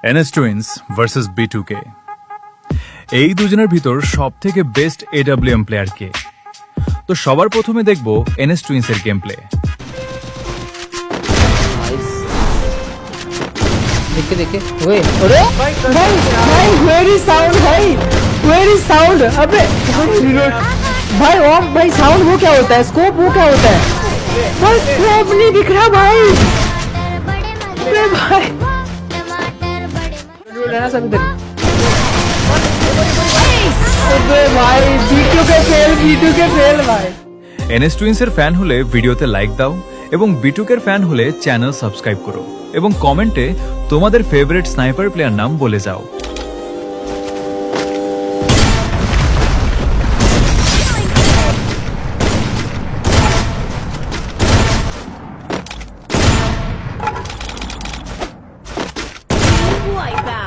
NS twins versus B2K। এই দুজনের ভিতর সবথেকে বেস্ট AWM প্লেয়ার কে? তো সবার প্রথমে দেখব এনএস টুইন্সের গেম প্লে। देखे देखे ओए अरे भाई भाई वेयर इज साउंड भाई वेयर इज साउंड अबे रिलोड भाई ऑफ भाई साउंड वो क्या होता है स्कोप वो क्या होता है भाई स्कोप नहीं दिख रहा भाई अबे भाई रहना सब इधर अबे भाई वीडियो के फेल भाई এনএস টুইন্সের ফ্যান হলে ভিডিওতে লাইক দাও এবং B2K এর ফ্যান হলে চ্যানেল সাবস্ক্রাইব করো এবং কমেন্টে তোমাদের ফেভারিট স্নাইপার প্লেয়ার নাম বলে যাও। Wipe